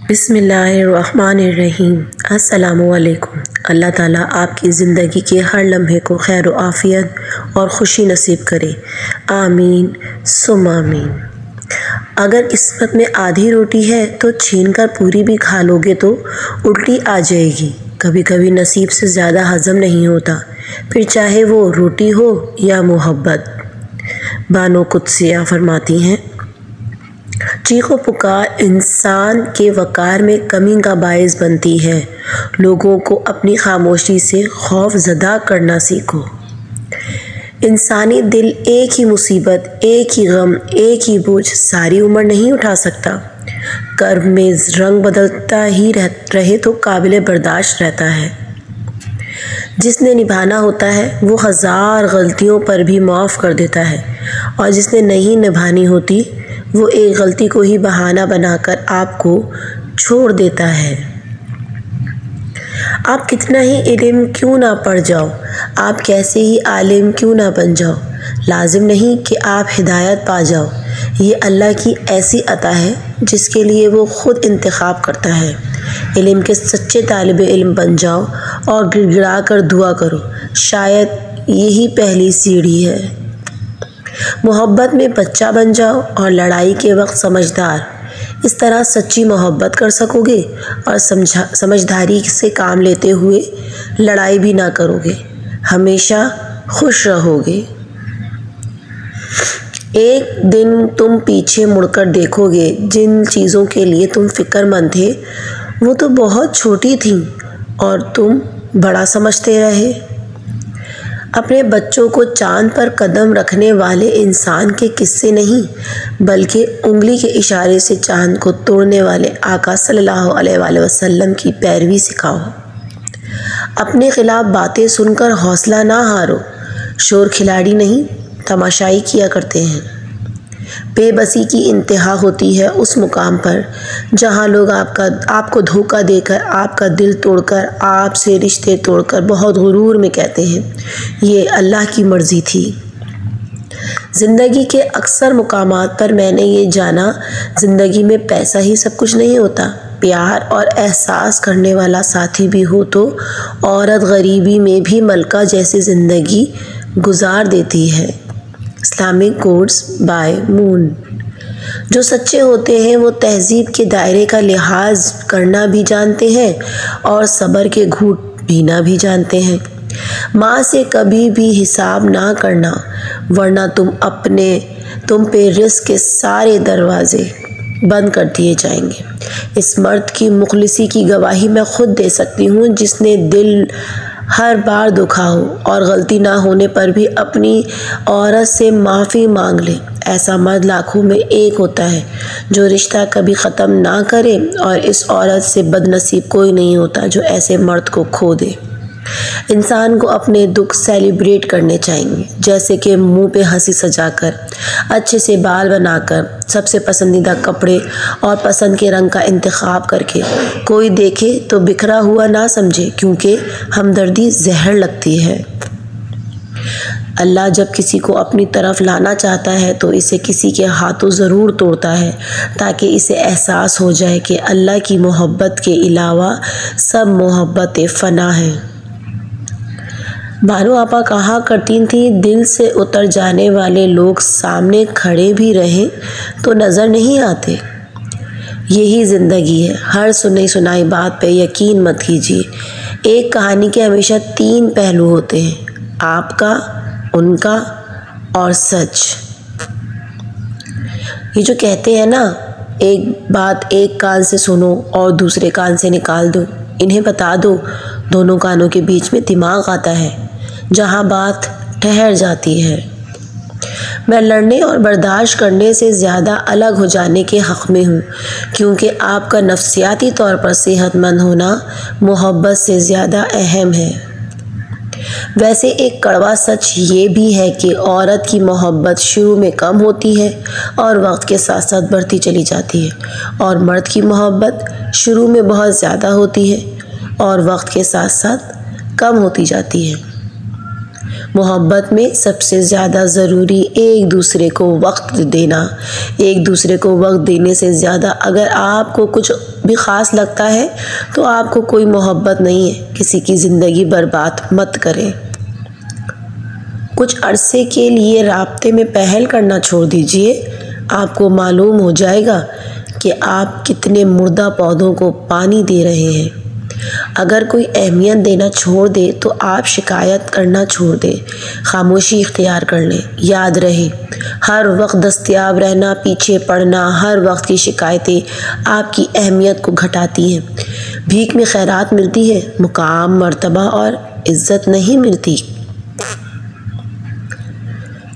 बिस्मिल्लाहिर्रहमानिर्रहीम। अस्सलामुअलैकुम। अल्लाह ताला आपकी ज़िंदगी के हर लम्हे को खैर व आफ़ियत और ख़ुशी नसीब करे, आमीन सुम आमीन। अगर किस्मत में आधी रोटी है तो छीन कर पूरी भी खा लोगे तो उल्टी आ जाएगी। कभी कभी नसीब से ज़्यादा हज़म नहीं होता, फिर चाहे वो रोटी हो या मोहब्बत। बानो कुद्सिया फरमाती हैं, चीखो पुकार इंसान के वक़ार में कमी का बायस बनती है। लोगों को अपनी खामोशी से खौफ ज़दा करना सीखो। इंसानी दिल एक ही मुसीबत, एक ही गम, एक ही बोझ सारी उम्र नहीं उठा सकता। कर्ब में रंग बदलता ही रहे तो काबिल बर्दाश्त रहता है। जिसने निभाना होता है वो हज़ार गलतियों पर भी माफ़ कर देता है, और जिसने नहीं निभानी होती वो एक गलती को ही बहाना बनाकर आपको छोड़ देता है। आप कितना ही इल्म क्यों ना पढ़ जाओ, आप कैसे ही आलिम क्यों ना बन जाओ, लाजिम नहीं कि आप हिदायत पा जाओ। ये अल्लाह की ऐसी अता है जिसके लिए वो ख़ुद इंतखाब करता है। इल्म के सच्चे तालिब इल्म बन जाओ और गिड़गिड़ा कर दुआ करो, शायद यही पहली सीढ़ी है। मोहब्बत में बच्चा बन जाओ और लड़ाई के वक्त समझदार। इस तरह सच्ची मोहब्बत कर सकोगे और समझदारी से काम लेते हुए लड़ाई भी ना करोगे, हमेशा खुश रहोगे। एक दिन तुम पीछे मुड़कर देखोगे, जिन चीज़ों के लिए तुम फिक्रमंद थे वो तो बहुत छोटी थीं और तुम बड़ा समझते रहे। अपने बच्चों को चांद पर कदम रखने वाले इंसान के किस्से नहीं, बल्कि उंगली के इशारे से चांद को तोड़ने वाले आका सल्लल्लाहु अलैहि वसल्लम की पैरवी सिखाओ। अपने खिलाफ बातें सुनकर हौसला ना हारो। शोर खिलाड़ी नहीं, तमाशाई किया करते हैं। बेबसी की इंतहा होती है उस मुकाम पर जहां लोग आपको धोखा देकर, आपका दिल तोड़कर, आपसे रिश्ते तोड़कर बहुत गुरूर में कहते हैं ये अल्लाह की मर्ज़ी थी। ज़िंदगी के अक्सर मुकामात पर मैंने ये जाना, ज़िंदगी में पैसा ही सब कुछ नहीं होता। प्यार और एहसास करने वाला साथी भी हो तो औरत गरीबी में भी मलका जैसी ज़िंदगी गुजार देती है। Islamic quotes by moon. जो सच्चे होते हैं वो तहज़ीब के दायरे का लिहाज करना भी जानते हैं और सब्र के घूंट पीना भी जानते हैं। माँ से कभी भी हिसाब ना करना, वरना तुम पे रिस्क के सारे दरवाजे बंद कर दिए जाएंगे। इस मर्द की मुखलिसी की गवाही मैं खुद दे सकती हूँ, जिसने दिल हर बार दुखा हो और गलती ना होने पर भी अपनी औरत से माफ़ी मांग ले। ऐसा मर्द लाखों में एक होता है जो रिश्ता कभी ख़त्म ना करे, और इस औरत से बदनसीब कोई नहीं होता जो ऐसे मर्द को खो दे। इंसान को अपने दुख सेलिब्रेट करने चाहिए, जैसे कि मुंह पे हंसी सजाकर, अच्छे से बाल बनाकर, सबसे पसंदीदा कपड़े और पसंद के रंग का इंतखाब करके। कोई देखे तो बिखरा हुआ ना समझे, क्योंकि हमदर्दी जहर लगती है। अल्लाह जब किसी को अपनी तरफ लाना चाहता है तो इसे किसी के हाथों ज़रूर तोड़ता है, ताकि इसे एहसास हो जाए कि अल्लाह की मोहब्बत के अलावा सब मोहब्बतें फ़ना हैं। बानो आपा कहा करती थी, दिल से उतर जाने वाले लोग सामने खड़े भी रहें तो नज़र नहीं आते। यही ज़िंदगी है। हर सुनी सुनाई बात पे यकीन मत कीजिए। एक कहानी के हमेशा 3 पहलू होते हैं, आपका, उनका और सच। ये जो कहते हैं ना, एक बात एक कान से सुनो और दूसरे कान से निकाल दो, इन्हें बता दो दोनों कानों के बीच में दिमाग आता है जहाँ बात ठहर जाती है। मैं लड़ने और बर्दाश्त करने से ज़्यादा अलग हो जाने के हक़ में हूँ, क्योंकि आपका नफ्सियाती तौर पर सेहतमंद होना मोहब्बत से ज़्यादा अहम है। वैसे एक कड़वा सच ये भी है कि औरत की मोहब्बत शुरू में कम होती है और वक्त के साथ साथ बढ़ती चली जाती है, और मर्द की मोहब्बत शुरू में बहुत ज़्यादा होती है और वक्त के साथ साथ कम होती जाती है। मोहब्बत में सबसे ज़्यादा ज़रूरी एक दूसरे को वक्त देना। एक दूसरे को वक्त देने से ज़्यादा अगर आपको कुछ भी ख़ास लगता है तो आपको कोई मोहब्बत नहीं है। किसी की ज़िंदगी बर्बाद मत करें। कुछ अरसे के लिए राब्ते में पहल करना छोड़ दीजिए। आपको मालूम हो जाएगा कि आप कितने मुर्दा पौधों को पानी दे रहे हैं। अगर कोई अहमियत देना छोड़ दे तो आप शिकायत करना छोड़ दें, खामोशी इख्तियार कर लें। याद रहे, हर वक्त दस्तयाब रहना, पीछे पड़ना, हर वक्त की शिकायतें आपकी अहमियत को घटाती हैं। भीख में खैरात मिलती है, मुकाम, मर्तबा और इज़्ज़त नहीं मिलती।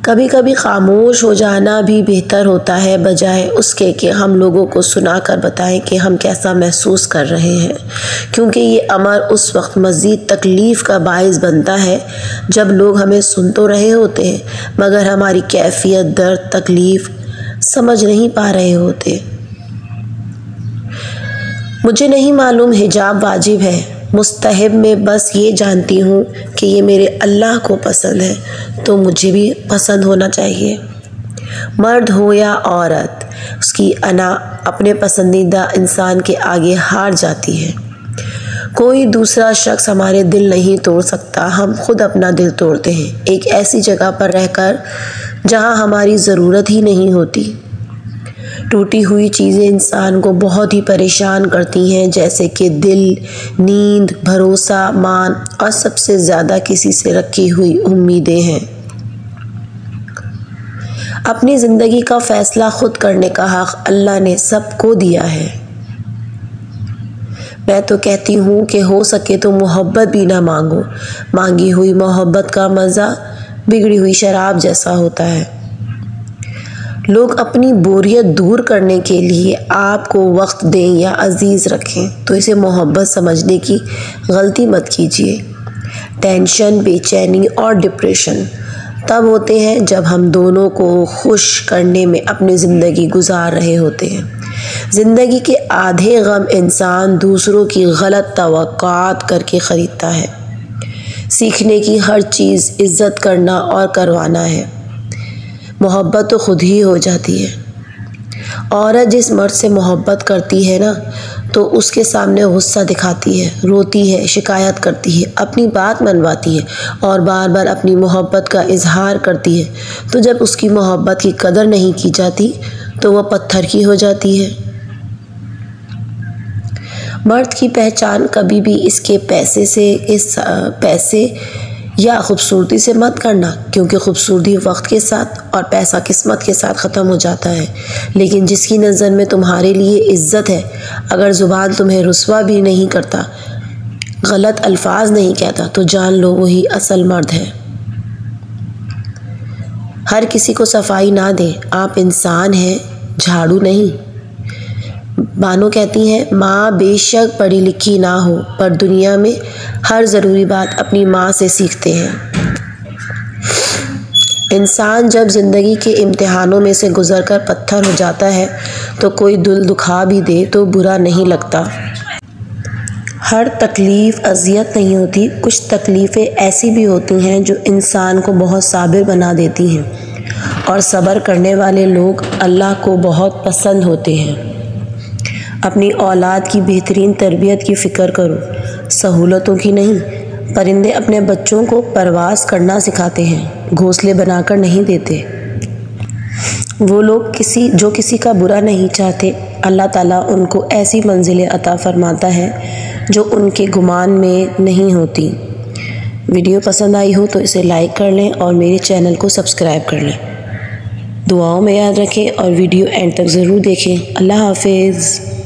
कभी कभी खामोश हो जाना भी बेहतर होता है, बजाय उसके कि हम लोगों को सुनाकर बताएं कि हम कैसा महसूस कर रहे हैं, क्योंकि ये अमर उस वक्त मज़ीद तकलीफ़ का बाइस बनता है जब लोग हमें सुन तो रहे होते हैं मगर हमारी कैफियत, दर्द, तकलीफ़ समझ नहीं पा रहे होते। मुझे नहीं मालूम हिजाब वाजिब है, मुस्तहब में बस ये जानती हूँ कि ये मेरे अल्लाह को पसंद है तो मुझे भी पसंद होना चाहिए। मर्द हो या औरत, उसकी अना अपने पसंदीदा इंसान के आगे हार जाती है। कोई दूसरा शख्स हमारे दिल नहीं तोड़ सकता, हम खुद अपना दिल तोड़ते हैं, एक ऐसी जगह पर रहकर जहाँ हमारी ज़रूरत ही नहीं होती। टूटी हुई चीज़ें इंसान को बहुत ही परेशान करती हैं, जैसे कि दिल, नींद, भरोसा, मान और सबसे ज़्यादा किसी से रखी हुई उम्मीदें हैं। अपनी ज़िंदगी का फ़ैसला खुद करने का हक़ अल्लाह ने सबको दिया है। मैं तो कहती हूँ कि हो सके तो मोहब्बत भी ना मांगो। मांगी हुई मोहब्बत का मज़ा बिगड़ी हुई शराब जैसा होता है। लोग अपनी बोरियत दूर करने के लिए आपको वक्त दें या अजीज़ रखें तो इसे मोहब्बत समझने की गलती मत कीजिए। टेंशन, बेचैनी और डिप्रेशन तब होते हैं जब हम दोनों को खुश करने में अपनी ज़िंदगी गुजार रहे होते हैं। ज़िंदगी के आधे गम इंसान दूसरों की गलत तवक्कुआत करके ख़रीदता है। सीखने की हर चीज़ इज़्ज़त करना और करवाना है। मोहब्बत तो खुद ही हो जाती है। औरत जिस मर्द से मोहब्बत करती है ना तो उसके सामने गुस्सा दिखाती है, रोती है, शिकायत करती है, अपनी बात मनवाती है और बार बार अपनी मोहब्बत का इजहार करती है। तो जब उसकी मोहब्बत की कदर नहीं की जाती तो वह पत्थर की हो जाती है। मर्द की पहचान कभी भी इसके पैसे या खूबसूरती से मत करना, क्योंकि खूबसूरती वक्त के साथ और पैसा किस्मत के साथ ख़त्म हो जाता है। लेकिन जिसकी नज़र में तुम्हारे लिए इज़्ज़त है, अगर ज़ुबान तुम्हें रुस्वा भी नहीं करता, गलत अल्फाज नहीं कहता, तो जान लो वही असल मर्द है। हर किसी को सफाई ना दें, आप इंसान हैं, झाड़ू नहीं। बानो कहती हैं, माँ बेशक पढ़ी लिखी ना हो पर दुनिया में हर ज़रूरी बात अपनी माँ से सीखते हैं। इंसान जब ज़िंदगी के इम्तिहानों में से गुज़रकर पत्थर हो जाता है तो कोई दिल दुखा भी दे तो बुरा नहीं लगता। हर तकलीफ़ अज़ियत नहीं होती, कुछ तकलीफ़ें ऐसी भी होती हैं जो इंसान को बहुत साबिर बना देती हैं और सब्र करने वाले लोग अल्लाह को बहुत पसंद होते हैं। अपनी औलाद की बेहतरीन तरबियत की फ़िक्र करो, सहूलतों की नहीं। परिंदे अपने बच्चों को परवाज़ करना सिखाते हैं, घोंसले बनाकर नहीं देते। वो लोग जो किसी का बुरा नहीं चाहते, अल्लाह ताला उनको ऐसी मंजिलें अता फरमाता है जो उनके गुमान में नहीं होती। वीडियो पसंद आई हो तो इसे लाइक कर लें और मेरे चैनल को सब्सक्राइब कर लें। दुआओं में याद रखें और वीडियो एंड तक ज़रूर देखें। अल्लाह हाफिज़।